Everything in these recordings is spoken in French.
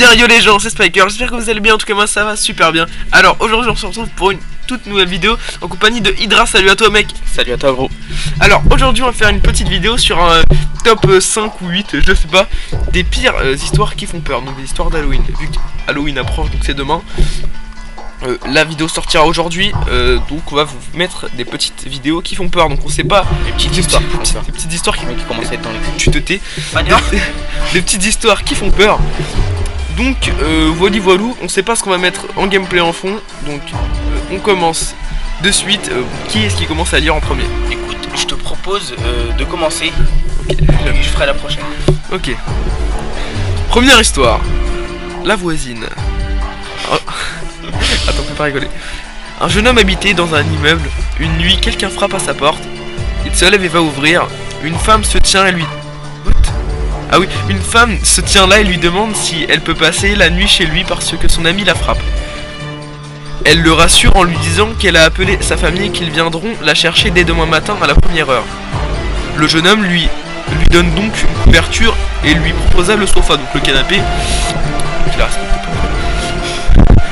Bien yo les gens, c'est Spiker, j'espère que vous allez bien, en tout cas moi ça va super bien. Alors aujourd'hui on se retrouve pour une toute nouvelle vidéo en compagnie de Hydra. Salut à toi mec. Salut à toi gros. Alors aujourd'hui on va faire une petite vidéo sur un top 5 ou 8, je sais pas, des pires histoires qui font peur, donc des histoires d'Halloween. Vu que Halloween approche, donc c'est demain. La vidéo sortira aujourd'hui, donc on va vous mettre des petites vidéos qui font peur, donc on sait pas. Des petites histoires. Des petites histoors qui commencent à être dans les tu te tais. Des petites histoires qui font peur. Donc voilou, on sait pas ce qu'on va mettre en gameplay en fond. Donc on commence de suite. Qui est-ce qui commence à lire en premier? Écoute, je te propose de commencer. Okay. Je ferai la prochaine. Ok. Première histoire. La voisine. Oh. Attends, faut pas rigoler. Un jeune homme habitait dans un immeuble. Une nuit, quelqu'un frappe à sa porte. Il se lève et va ouvrir. Une femme se tient et lui... Ah oui, une femme se tient là et lui demande si elle peut passer la nuit chez lui parce que son ami la frappe. Elle le rassure en lui disant qu'elle a appelé sa famille et qu'ils viendront la chercher dès demain matin à la première heure. Le jeune homme lui donne donc une couverture et lui proposa le sofa, donc le canapé.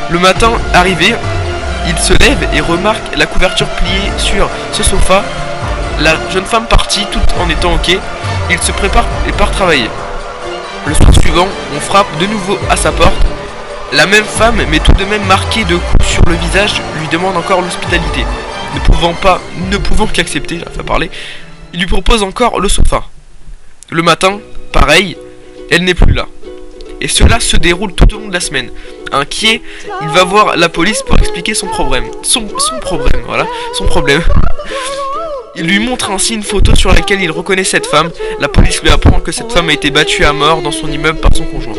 Le matin arrivé, il se lève et remarque la couverture pliée sur ce sofa. La jeune femme partit tout en étant ok. Il se prépare et part travailler. Le soir suivant, on frappe de nouveau à sa porte. La même femme, mais tout de même marquée de coups sur le visage, lui demande encore l'hospitalité. Ne pouvant qu'accepter, il va parler, il lui propose encore le sofa. Le matin, pareil, elle n'est plus là. Et cela se déroule tout au long de la semaine. Inquiet, il va voir la police pour expliquer son problème. Son problème. Il lui montre ainsi une photo sur laquelle il reconnaît cette femme. La police lui apprend que cette femme a été battue à mort dans son immeuble par son conjoint.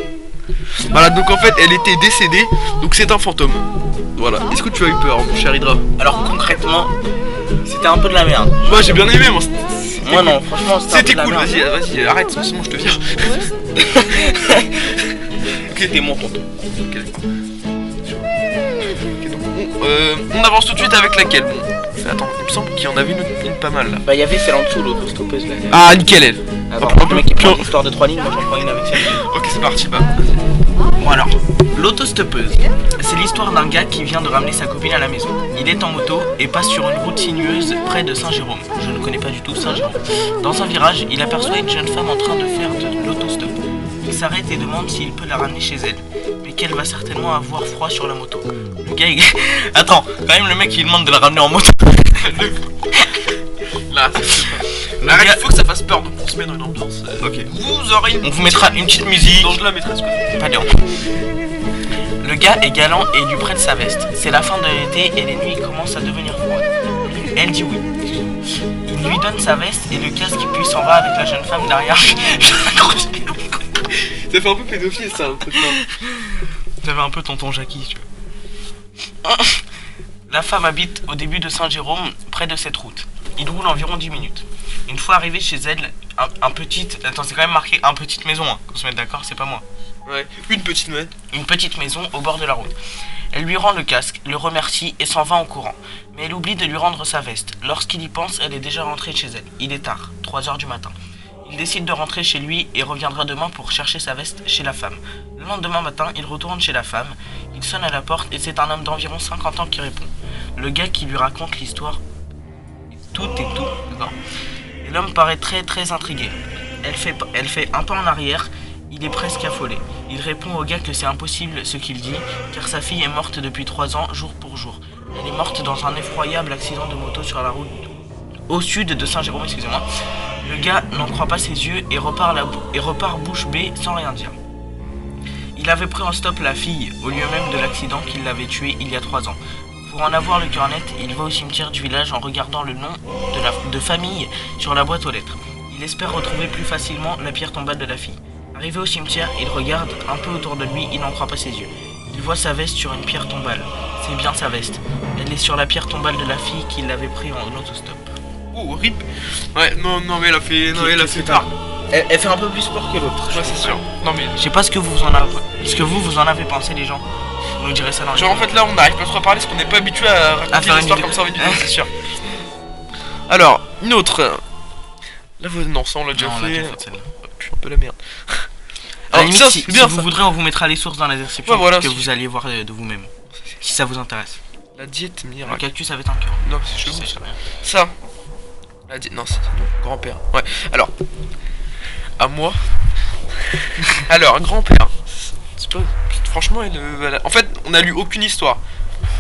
Voilà, donc en fait elle était décédée, donc c'est un fantôme. Voilà, est-ce que tu as eu peur mon cher Hydra? Alors concrètement, c'était un peu de la merde. Moi j'ai bien aimé, moi. Moi non, franchement c'était cool, vas-y, arrête, sinon je te vire. C'était mon tonton. On avance tout de suite avec laquelle? Attends, il me semble qu'il y en avait une pas mal là. Bah il y avait celle en dessous, l'autostoppeuse là. Ah nickel elle. Le mec qui prend une histoire de 3 lignes, moi j'en prends une avec celle. Ok c'est parti, bah. Bon alors, l'autostoppeuse, c'est l'histoire d'un gars qui vient de ramener sa copine à la maison. Il est en moto et passe sur une route sinueuse près de Saint-Jérôme. Je ne connais pas du tout Saint-Jérôme. Dans un virage, il aperçoit une jeune femme en train de faire de l'autostop. Il s'arrête et demande s'il peut la ramener chez elle, mais qu'elle va certainement avoir froid sur la moto. Le gars il... Attends, quand même le mec il demande de la ramener en moto. Là, il faut que ça fasse peur, donc on se met dans une ambiance. Ok. On vous mettra une petite musique. Donc je la mettrai. Pas bien. Le gars est galant et lui prête sa veste. C'est la fin de l'été et les nuits commencent à devenir froides. Elle dit oui. Il lui donne sa veste et le casque puis s'en va avec la jeune femme derrière. Ça fait un peu pédophile ça, un peu de Ça fait un peu tonton Jackie, tu vois. La femme habite au début de Saint-Jérôme, près de cette route. Il roule environ 10 minutes. Une fois arrivé chez elle, Attends, c'est quand même marqué un petite maison, hein. Qu'on se mette d'accord, c'est pas moi. Ouais, une petite maison. Une petite maison au bord de la route. Elle lui rend le casque, le remercie et s'en va en courant. Mais elle oublie de lui rendre sa veste. Lorsqu'il y pense, elle est déjà rentrée chez elle. Il est tard, 3h du matin. Il décide de rentrer chez lui et reviendra demain pour chercher sa veste chez la femme. Le lendemain matin, il retourne chez la femme. Il sonne à la porte et c'est un homme d'environ 50 ans qui répond. Le gars qui lui raconte l'histoire. Tout. Et l'homme paraît très intrigué. Elle fait un pas en arrière. Il est presque affolé. Il répond au gars que c'est impossible ce qu'il dit, car sa fille est morte depuis 3 ans, jour pour jour. Elle est morte dans un effroyable accident de moto sur la route au sud de Saint-Jérôme, excusez-moi. Le gars n'en croit pas ses yeux et repart bouche bée sans rien dire. Il avait pris en stop la fille au lieu même de l'accident qui l'avait tuée il y a 3 ans. Pour en avoir le cœur net, il va au cimetière du village en regardant le nom de famille sur la boîte aux lettres. Il espère retrouver plus facilement la pierre tombale de la fille. Arrivé au cimetière, il regarde un peu autour de lui, il n'en croit pas ses yeux. Il voit sa veste sur une pierre tombale. C'est bien sa veste. Elle est sur la pierre tombale de la fille qui l'avait pris en autostop. Oh, rip. Ouais, non, mais elle a fait... Non, elle a fait tard. Elle fait un peu plus sport que l'autre. Ouais, c'est sûr. Non, mais... Je sais pas ce que vous en avez pensé, les gens. Vous nous direz ça dans les genre, en fait, là, on n'arrive pas trop à parler parce qu'on n'est pas habitué à raconter faire une histoire comme ça en vidéo, c'est sûr. Alors, une autre... Là, non, ça, on l'a déjà fait. Celle-là. Putain, un peu la merde. À la Alors, limite, ça, si c'est bien vous ça. voudrez, on vous mettra les sources dans la description Ouais, voilà, que si- vous alliez voir de vous-même. Si ça vous intéresse. La diète Un miracle. cactus avec un cœur. Non, c'est Je chelou. sais, je sais rien. Ça. La diète. Non, c'est grand-père. Ouais. Alors. À moi. Alors, un grand-père. C'est pas. Franchement, en fait, on n'a lu aucune histoire.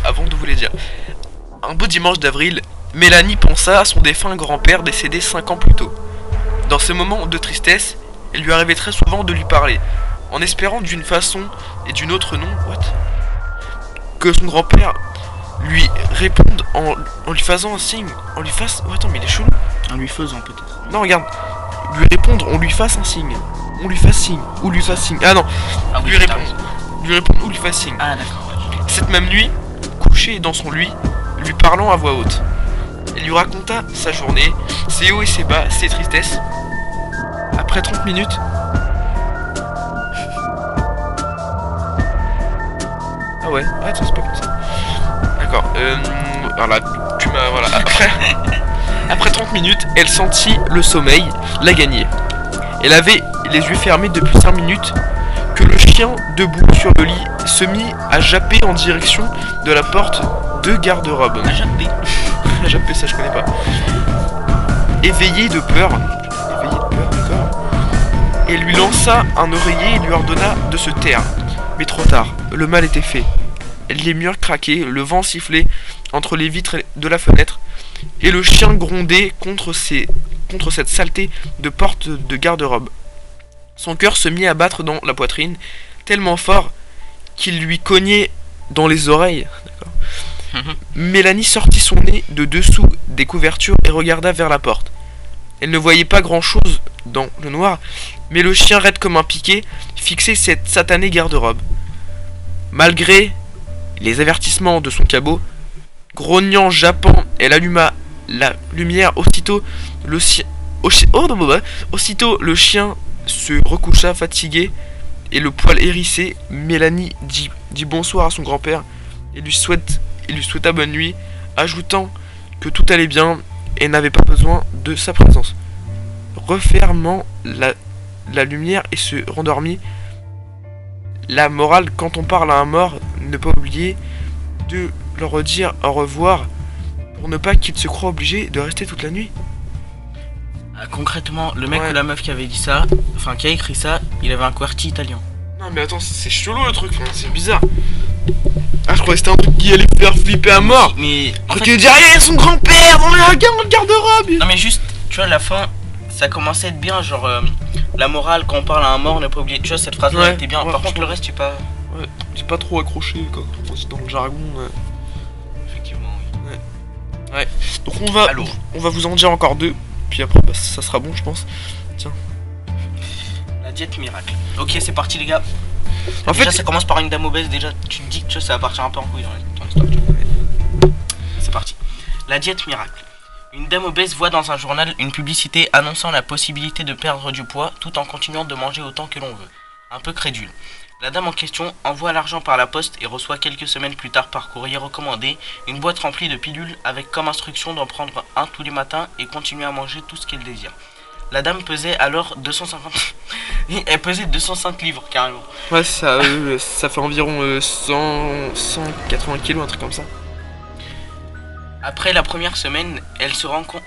Avant de vous les dire. Un beau dimanche d'avril, Mélanie pensa à son défunt grand-père décédé 5 ans plus tôt. Dans ces moments de tristesse, il lui arrivait très souvent de lui parler, en espérant d'une façon et d'une autre non, que son grand-père lui réponde en lui faisant un signe, en lui fasse... Oh, attends, mais il est chelou. En lui faisant peut-être. Non, regarde, lui répondre, on lui fasse un signe, on lui fasse signe, ou lui fasse signe. Ah non, Ah oui, lui t'as répondre, raison. lui répondre ou lui fasse signe. Ah d'accord, ouais. Cette même nuit, couché dans son lit, lui parlant à voix haute. Elle lui raconta sa journée, ses hauts et ses bas, ses tristesses. Après 30 minutes... Ah ouais, ah attends, c'est pas comme ça. D'accord, voilà, tu m'as... Voilà, après 30 minutes, elle sentit le sommeil la gagner. Elle avait les yeux fermés depuis 5 minutes que le chien, debout sur le lit, se mit à japper en direction de la porte de garde-robe. Ah, Jacques B. Japper, ça je connais pas. Éveillé de peur, d'accord. Et lui lança un oreiller et lui ordonna de se taire. Mais trop tard, le mal était fait. Les murs craquaient, le vent sifflait entre les vitres de la fenêtre, et le chien grondait contre cette saleté de porte de garde-robe. Son cœur se mit à battre dans la poitrine, tellement fort qu'il lui cognait dans les oreilles. D'accord. Mélanie sortit son nez de dessous des couvertures et regarda vers la porte. Elle ne voyait pas grand-chose dans le noir, mais le chien raide comme un piquet fixait cette satanée garde-robe. Malgré les avertissements de son cabot, grognant, jappant, elle alluma la lumière. Aussitôt, aussitôt le chien se recoucha fatigué et le poil hérissé. Mélanie dit bonsoir à son grand-père et lui souhaita bonne nuit, ajoutant que tout allait bien et n'avait pas besoin de sa présence. Refermant la lumière et se rendormit. La morale, quand on parle à un mort, ne pas oublier de leur redire au revoir pour ne pas qu'il se croie obligé de rester toute la nuit. Ah, concrètement, le mec Ouais. ou la meuf qui avait dit ça, enfin qui a écrit ça, il avait un QWERTY italien. Non mais attends, c'est chelou le truc, c'est bizarre. Ah, je croyais que c'était un truc qui allait faire flipper à mort. Mais en Truc fait, qui dire, il y a son grand-père dans le garde-robe. non mais juste, tu vois, la fin, ça commençait à être bien, genre la morale quand on parle à un mort, ne pas oublier. Tu vois, cette phrase-là Ouais, était bien. ouais, Par contre, franchement. le reste, tu pas. Ouais, j'ai pas trop accroché quoi, dans le jargon. Effectivement, oui. Donc Allô. on va vous en dire encore deux, puis après bah, ça sera bon je pense. La diète miracle. Ok, c'est parti, les gars. En Déjà, fait, ça commence par une dame obèse. Déjà, tu te dis que tu vois, ça va partir un peu en couille dans l'histoire. Tu vois. C'est parti. La diète miracle. Une dame obèse voit dans un journal une publicité annonçant la possibilité de perdre du poids tout en continuant de manger autant que l'on veut. Un peu crédule. La dame en question envoie l'argent par la poste et reçoit quelques semaines plus tard par courrier recommandé une boîte remplie de pilules avec comme instruction d'en prendre un tous les matins et continuer à manger tout ce qu'elle désire. La dame pesait alors 250... Elle pesait 205 livres carrément. ouais, ça fait environ 180 kilos, un truc comme ça. Après la première semaine, elle se rend compte,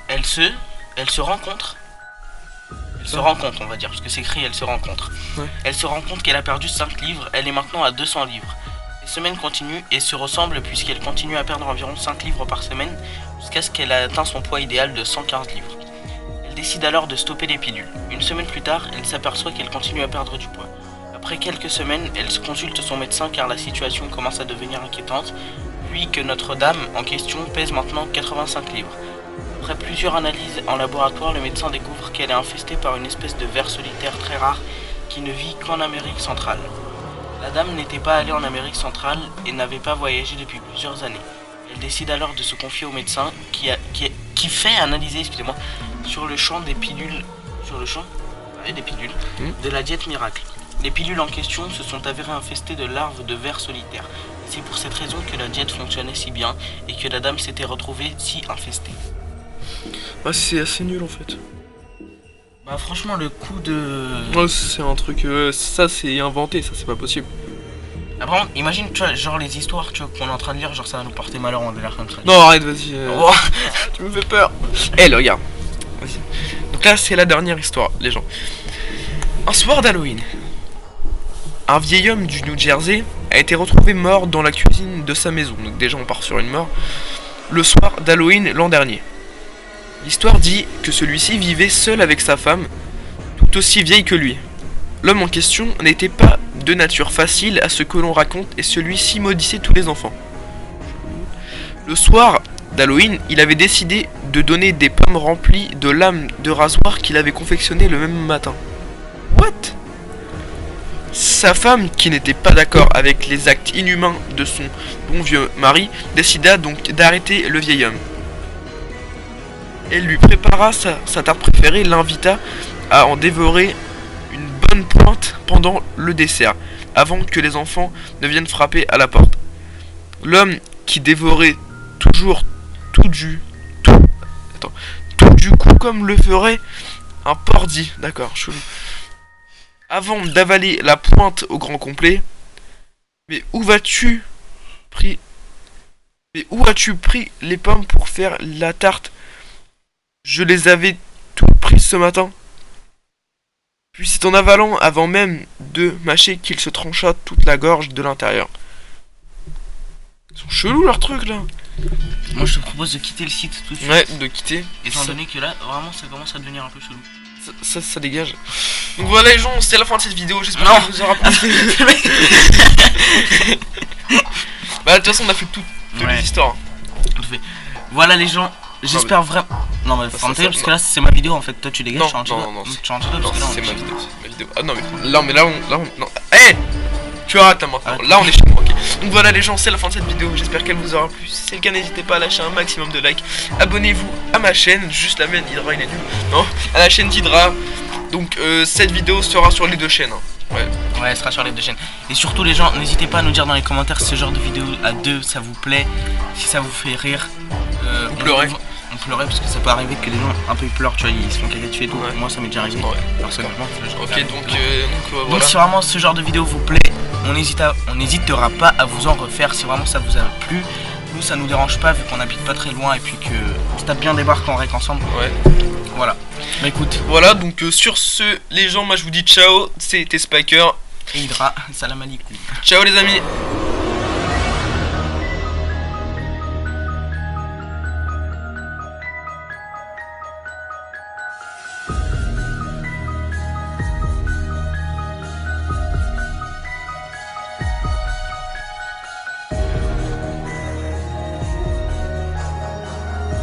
on va dire, parce que c'est écrit elle se rencontre. Ouais. Elle se rend compte qu'elle a perdu 5 livres, elle est maintenant à 200 livres. Les semaines continuent et se ressemblent puisqu'elle continue à perdre environ 5 livres par semaine jusqu'à ce qu'elle ait atteint son poids idéal de 115 livres. Elle décide alors de stopper les pilules. Une semaine plus tard, elle s'aperçoit qu'elle continue à perdre du poids. Après quelques semaines, elle consulte son médecin car la situation commence à devenir inquiétante, puis que notre dame en question pèse maintenant 85 livres. Après plusieurs analyses en laboratoire, le médecin découvre qu'elle est infestée par une espèce de ver solitaire très rare qui ne vit qu'en Amérique centrale. La dame n'était pas allée en Amérique centrale et n'avait pas voyagé depuis plusieurs années. Elle décide alors de se confier au médecin qui fait analyser, excusez-moi, sur le champ des pilules, de la diète miracle. Les pilules en question se sont avérées infestées de larves de vers solitaires. C'est pour cette raison que la diète fonctionnait si bien et que la dame s'était retrouvée si infestée. Ouais, c'est assez nul en fait. Bah franchement le coup de... Ouais, c'est un truc, ça c'est inventé, ça c'est pas possible. Après, imagine, tu vois, genre les histoires tu vois, qu'on est en train de lire, genre ça va nous porter malheur, on va l'air comme ça. Non, arrête, vas-y. Oh. Tu me fais peur. Eh, là, regarde. Vas-y. Donc là, c'est la dernière histoire, les gens. Un soir d'Halloween, un vieil homme du New Jersey a été retrouvé mort dans la cuisine de sa maison. Donc déjà, on part sur une mort. Le soir d'Halloween l'an dernier. L'histoire dit que celui-ci vivait seul avec sa femme, tout aussi vieille que lui. L'homme en question n'était pas de nature facile à ce que l'on raconte et celui-ci maudissait tous les enfants. Le soir d'Halloween, il avait décidé de donner des pommes remplies de lames de rasoir qu'il avait confectionnées le même matin. What? Sa femme, qui n'était pas d'accord avec les actes inhumains de son bon vieux mari, décida donc d'arrêter le vieil homme. Elle lui prépara sa tarte préférée, l'invita à en dévorer une bonne pointe pendant le dessert, avant que les enfants ne viennent frapper à la porte. L'homme qui dévorait toujours tout du coup comme le ferait un porc dit, d'accord, chelou. Avant d'avaler la pointe au grand complet, mais où as-tu pris les pommes pour faire la tarte? Je les avais toutes prises ce matin. Puis c'est en avalant avant même de mâcher qu'il se trancha toute la gorge de l'intérieur. Ils sont chelous leurs trucs là. Moi je te propose de quitter le site tout de suite. Ouais, de quitter. Étant donné que là, vraiment ça commence à devenir un peu chelou. Ça dégage. Donc voilà les gens, c'est la fin de cette vidéo, j'espère Non. que vous aura plu. Bah de toute façon on a fait toutes Ouais. les histoires. Voilà les gens, j'espère vraiment... Non mais Ça, parce que non. là c'est ma vidéo en fait, toi tu dégages, Non, tu rentres non, dedans. non, Tu rentres dedans Non, parce que là, c'est on est ma chez vidéo, c'est ma vidéo. Ah non mais là on non. Eh, tu arrêtes là maintenant. Ah. Là on est chez moi, ok. Donc voilà les gens, c'est la fin de cette vidéo. J'espère qu'elle vous aura plu. Si c'est le cas, n'hésitez pas à lâcher un maximum de likes. Abonnez-vous à ma chaîne, juste la mienne, Hydra il est nul. Non, à la chaîne d'Hydra. Donc cette vidéo sera sur les deux chaînes. Hein. Ouais. Ouais, elle sera sur les deux chaînes. Et surtout les gens, n'hésitez pas à nous dire dans les commentaires si ce genre de vidéo à deux ça vous plaît, si ça vous fait rire. Ou pleurer. On pleurait parce que ça peut arriver que les gens un peu ils pleurent, tu vois, ils se font caca dessus et tout. Ouais. Moi ça m'est déjà arrivé. Ouais. Personnellement. Ok, donc Donc voilà. si vraiment ce genre de vidéo vous plaît, on n'hésitera pas à vous en refaire si vraiment ça vous a plu. Nous ça nous dérange pas vu qu'on habite pas très loin et puis que on se tape bien des barres quand on règle ensemble. Ouais. Voilà. Bah écoute. Voilà, donc sur ce, les gens, moi je vous dis ciao, c'était Spiker. Et Hydra, salam alaikum. Ciao les amis.